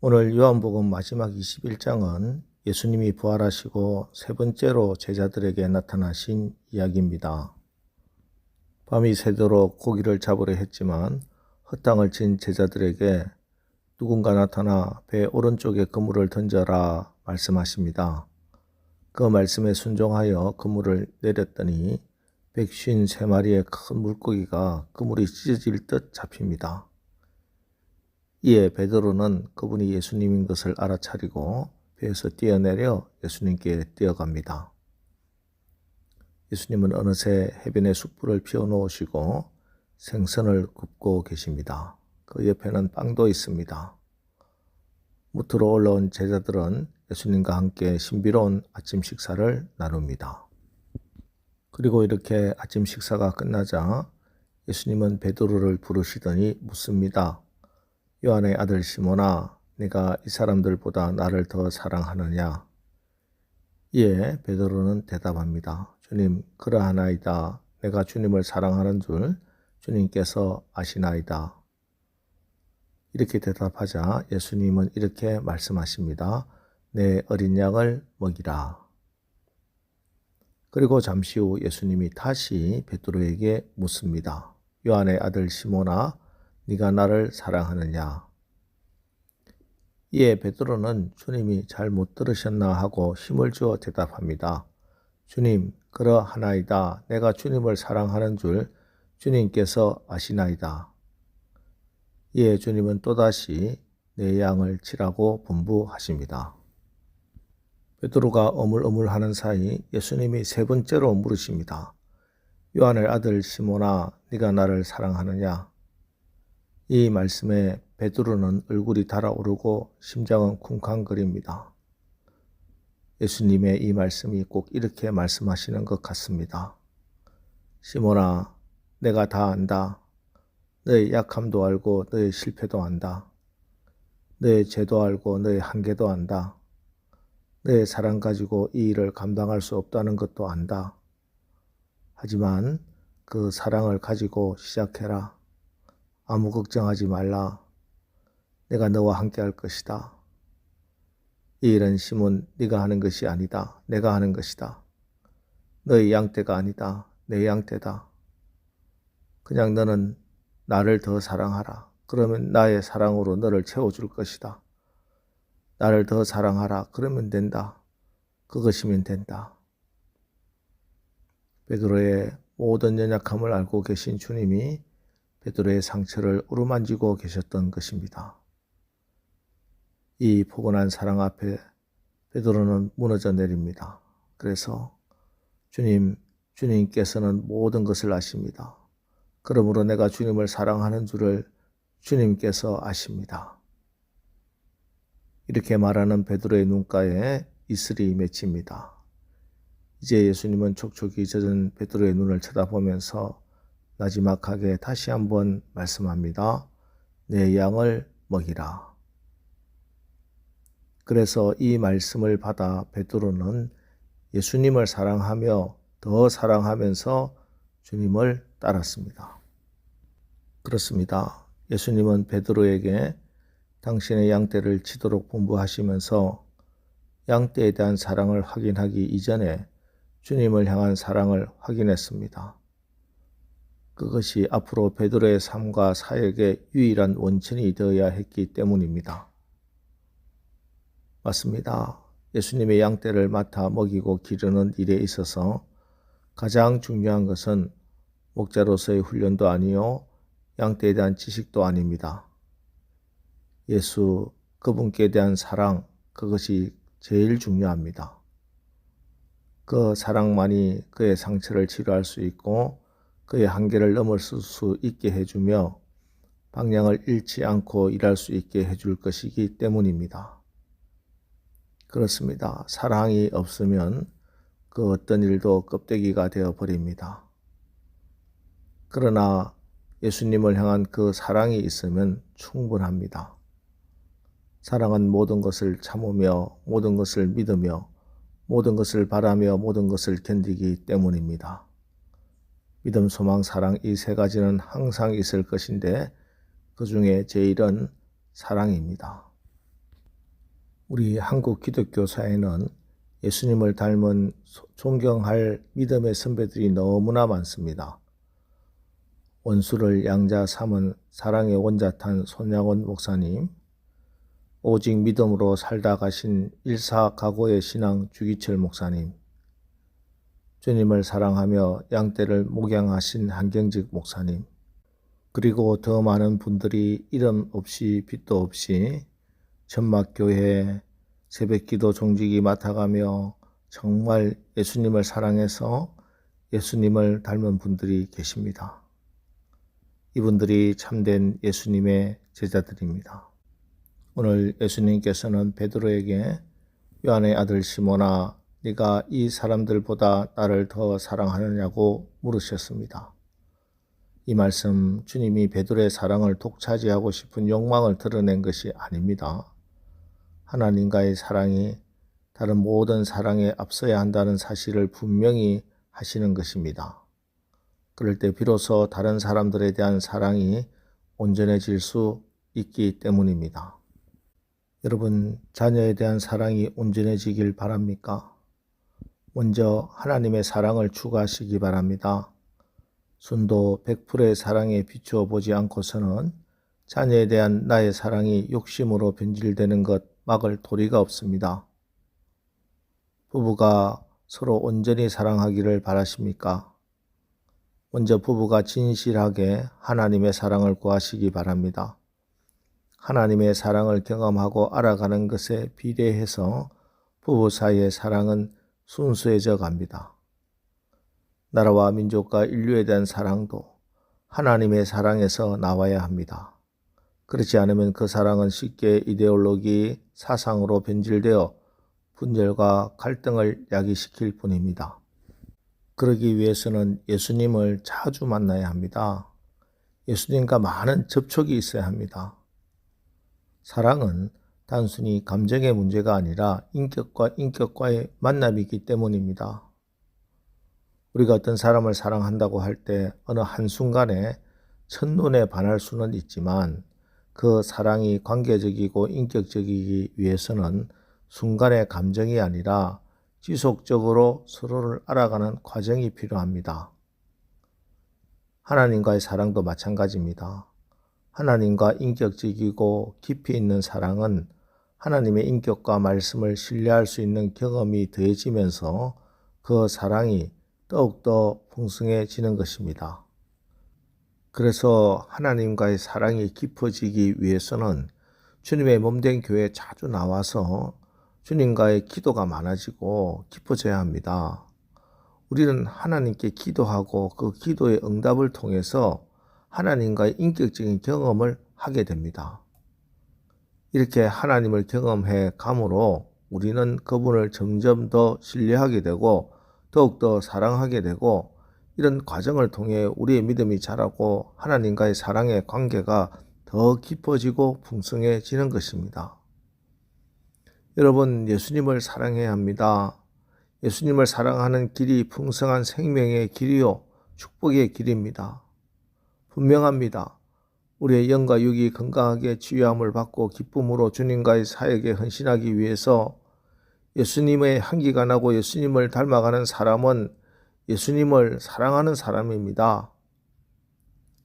오늘 요한복음 마지막 21장은 예수님이 부활하시고 세 번째로 제자들에게 나타나신 이야기입니다. 밤이 새도록 고기를 잡으려 했지만 헛당을 친 제자들에게 누군가 나타나 배 오른쪽에 그물을 던져라 말씀하십니다. 그 말씀에 순종하여 그물을 내렸더니 153마리의 큰 물고기가 그물이 찢어질 듯 잡힙니다. 이에 베드로는 그분이 예수님인 것을 알아차리고 배에서 뛰어내려 예수님께 뛰어갑니다. 예수님은 어느새 해변에 숯불을 피워놓으시고 생선을 굽고 계십니다. 그 옆에는 빵도 있습니다. 무트로 올라온 제자들은 예수님과 함께 신비로운 아침 식사를 나눕니다. 그리고 이렇게 아침 식사가 끝나자 예수님은 베드로를 부르시더니 묻습니다. 요한의 아들 시몬아, 네가 이 사람들보다 나를 더 사랑하느냐? 이에 베드로는 대답합니다. 주님, 그러하나이다. 내가 주님을 사랑하는 줄 주님께서 아시나이다. 이렇게 대답하자 예수님은 이렇게 말씀하십니다. 내 어린 양을 먹이라. 그리고 잠시 후 예수님이 다시 베드로에게 묻습니다. 요한의 아들 시몬아, 네가 나를 사랑하느냐? 이에 베드로는 주님이 잘 못 들으셨나 하고 힘을 주어 대답합니다. 주님, 그러하나이다. 내가 주님을 사랑하는 줄 주님께서 아시나이다. 이에 주님은 또다시 내 양을 치라고 분부하십니다. 베드로가 어물어물하는 사이 예수님이 세 번째로 물으십니다. 요한의 아들 시몬아, 네가 나를 사랑하느냐? 이 말씀에 베드로는 얼굴이 달아오르고 심장은 쿵쾅거립니다. 예수님의 이 말씀이 꼭 이렇게 말씀하시는 것 같습니다. 시몬아, 내가 다 안다. 너의 약함도 알고 너의 실패도 안다. 너의 죄도 알고 너의 한계도 안다. 너의 사랑 가지고 이 일을 감당할 수 없다는 것도 안다. 하지만 그 사랑을 가지고 시작해라. 아무 걱정하지 말라. 내가 너와 함께 할 것이다. 이 일은 시몬 네가 하는 것이 아니다. 내가 하는 것이다. 너의 양떼가 아니다. 내 양떼다. 그냥 너는 나를 더 사랑하라. 그러면 나의 사랑으로 너를 채워줄 것이다. 나를 더 사랑하라. 그러면 된다. 그것이면 된다. 베드로의 모든 연약함을 알고 계신 주님이 베드로의 상처를 어루만지고 계셨던 것입니다. 이 포근한 사랑 앞에 베드로는 무너져 내립니다. 그래서 주님께서는 모든 것을 아십니다. 그러므로 내가 주님을 사랑하는 줄을 주님께서 아십니다. 이렇게 말하는 베드로의 눈가에 이슬이 맺힙니다. 이제 예수님은 촉촉이 젖은 베드로의 눈을 쳐다보면서 나지막하게 다시 한번 말씀합니다. 내 양을 먹이라. 그래서 이 말씀을 받아 베드로는 예수님을 사랑하며 더 사랑하면서 주님을 따랐습니다. 그렇습니다. 예수님은 베드로에게 당신의 양떼를 치도록 분부하시면서 양떼에 대한 사랑을 확인하기 이전에 주님을 향한 사랑을 확인했습니다. 그것이 앞으로 베드로의 삶과 사역의 유일한 원천이 되어야 했기 때문입니다. 맞습니다. 예수님의 양떼를 맡아 먹이고 기르는 일에 있어서 가장 중요한 것은 목자로서의 훈련도 아니요 양떼에 대한 지식도 아닙니다. 예수 그분께 대한 사랑, 그것이 제일 중요합니다. 그 사랑만이 그의 상처를 치료할 수 있고 그의 한계를 넘어설 수 있게 해주며 방향을 잃지 않고 일할 수 있게 해줄 것이기 때문입니다. 그렇습니다. 사랑이 없으면 그 어떤 일도 껍데기가 되어버립니다. 그러나 예수님을 향한 그 사랑이 있으면 충분합니다. 사랑은 모든 것을 참으며 모든 것을 믿으며 모든 것을 바라며 모든 것을 견디기 때문입니다. 믿음, 소망, 사랑 이 세 가지는 항상 있을 것인데 그 중에 제일은 사랑입니다. 우리 한국 기독교 사회는 예수님을 닮은 존경할 믿음의 선배들이 너무나 많습니다. 원수를 양자 삼은 사랑의 원자탄 손양원 목사님, 오직 믿음으로 살다 가신 일사각오의 신앙 주기철 목사님, 주님을 사랑하며 양떼를 목양하신 한경직 목사님, 그리고 더 많은 분들이 이름 없이 빛도 없이 전막교회 새벽기도 종직이 맡아가며 정말 예수님을 사랑해서 예수님을 닮은 분들이 계십니다. 이분들이 참된 예수님의 제자들입니다. 오늘 예수님께서는 베드로에게 요한의 아들 시몬아, 네가 이 사람들보다 나를 더 사랑하느냐고 물으셨습니다. 이 말씀 주님이 베드로의 사랑을 독차지하고 싶은 욕망을 드러낸 것이 아닙니다. 하나님과의 사랑이 다른 모든 사랑에 앞서야 한다는 사실을 분명히 하시는 것입니다. 그럴 때 비로소 다른 사람들에 대한 사랑이 온전해질 수 있기 때문입니다. 여러분, 자녀에 대한 사랑이 온전해지길 바랍니까? 먼저 하나님의 사랑을 추구하시기 바랍니다. 순도 100%의 사랑에 비추어 보지 않고서는 자녀에 대한 나의 사랑이 욕심으로 변질되는 것 막을 도리가 없습니다. 부부가 서로 온전히 사랑하기를 바라십니까? 먼저 부부가 진실하게 하나님의 사랑을 구하시기 바랍니다. 하나님의 사랑을 경험하고 알아가는 것에 비례해서 부부 사이의 사랑은 순수해져 갑니다. 나라와 민족과 인류에 대한 사랑도 하나님의 사랑에서 나와야 합니다. 그렇지 않으면 그 사랑은 쉽게 이데올로기, 사상으로 변질되어 분열과 갈등을 야기시킬 뿐입니다. 그러기 위해서는 예수님을 자주 만나야 합니다. 예수님과 많은 접촉이 있어야 합니다. 사랑은 단순히 감정의 문제가 아니라 인격과 인격과의 만남이기 때문입니다. 우리가 어떤 사람을 사랑한다고 할 때 어느 한순간에 첫눈에 반할 수는 있지만 그 사랑이 관계적이고 인격적이기 위해서는 순간의 감정이 아니라 지속적으로 서로를 알아가는 과정이 필요합니다. 하나님과의 사랑도 마찬가지입니다. 하나님과 인격적이고 깊이 있는 사랑은 하나님의 인격과 말씀을 신뢰할 수 있는 경험이 더해지면서 그 사랑이 더욱더 풍성해지는 것입니다. 그래서 하나님과의 사랑이 깊어지기 위해서는 주님의 몸된 교회에 자주 나와서 주님과의 기도가 많아지고 깊어져야 합니다. 우리는 하나님께 기도하고 그 기도의 응답을 통해서 하나님과의 인격적인 경험을 하게 됩니다. 이렇게 하나님을 경험해 감으로 우리는 그분을 점점 더 신뢰하게 되고 더욱더 사랑하게 되고 이런 과정을 통해 우리의 믿음이 자라고 하나님과의 사랑의 관계가 더 깊어지고 풍성해지는 것입니다. 여러분, 예수님을 사랑해야 합니다. 예수님을 사랑하는 길이 풍성한 생명의 길이요 축복의 길입니다. 분명합니다. 우리의 영과 육이 건강하게 치유함을 받고 기쁨으로 주님과의 사역에 헌신하기 위해서 예수님의 향기가 나고 예수님을 닮아가는 사람은 예수님을 사랑하는 사람입니다.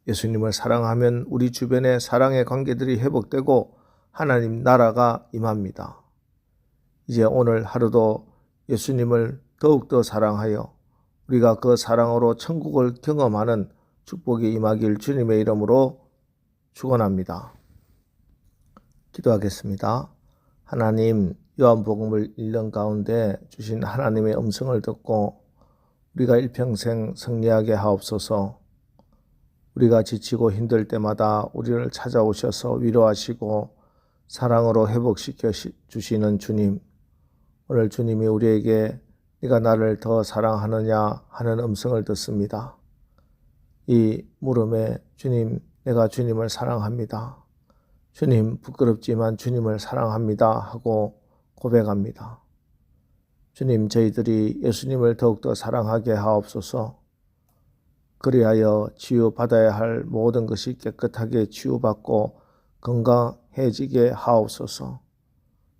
예수님을 사랑하면 우리 주변의 사랑의 관계들이 회복되고 하나님 나라가 임합니다. 이제 오늘 하루도 예수님을 더욱더 사랑하여 우리가 그 사랑으로 천국을 경험하는 축복이 임하길 주님의 이름으로 축원합니다. 기도하겠습니다. 하나님, 요한복음을 읽는 가운데 주신 하나님의 음성을 듣고 우리가 일평생 승리하게 하옵소서. 우리가 지치고 힘들 때마다 우리를 찾아오셔서 위로하시고 사랑으로 회복시켜 주시는 주님, 오늘 주님이 우리에게 네가 나를 더 사랑하느냐 하는 음성을 듣습니다. 이 물음에 주님, 내가 주님을 사랑합니다. 주님, 부끄럽지만 주님을 사랑합니다 하고 고백합니다. 주님, 저희들이 예수님을 더욱더 사랑하게 하옵소서. 그리하여 치유받아야 할 모든 것이 깨끗하게 치유받고 건강해지게 하옵소서.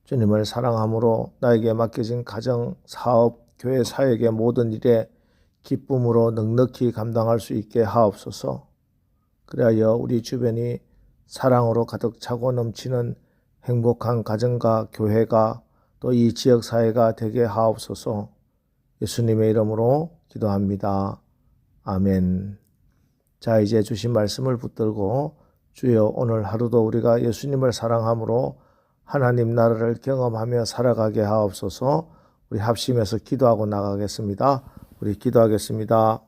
주님을 사랑함으로 나에게 맡겨진 가정, 사업, 교회 사역의 모든 일에 기쁨으로 넉넉히 감당할 수 있게 하옵소서. 그리하여 우리 주변이 사랑으로 가득 차고 넘치는 행복한 가정과 교회가 또 이 지역 사회가 되게 하옵소서. 예수님의 이름으로 기도합니다. 아멘. 자, 이제 주신 말씀을 붙들고 주여 오늘 하루도 우리가 예수님을 사랑함으로 하나님 나라를 경험하며 살아가게 하옵소서. 우리 합심해서 기도하고 나가겠습니다. 우리 기도하겠습니다.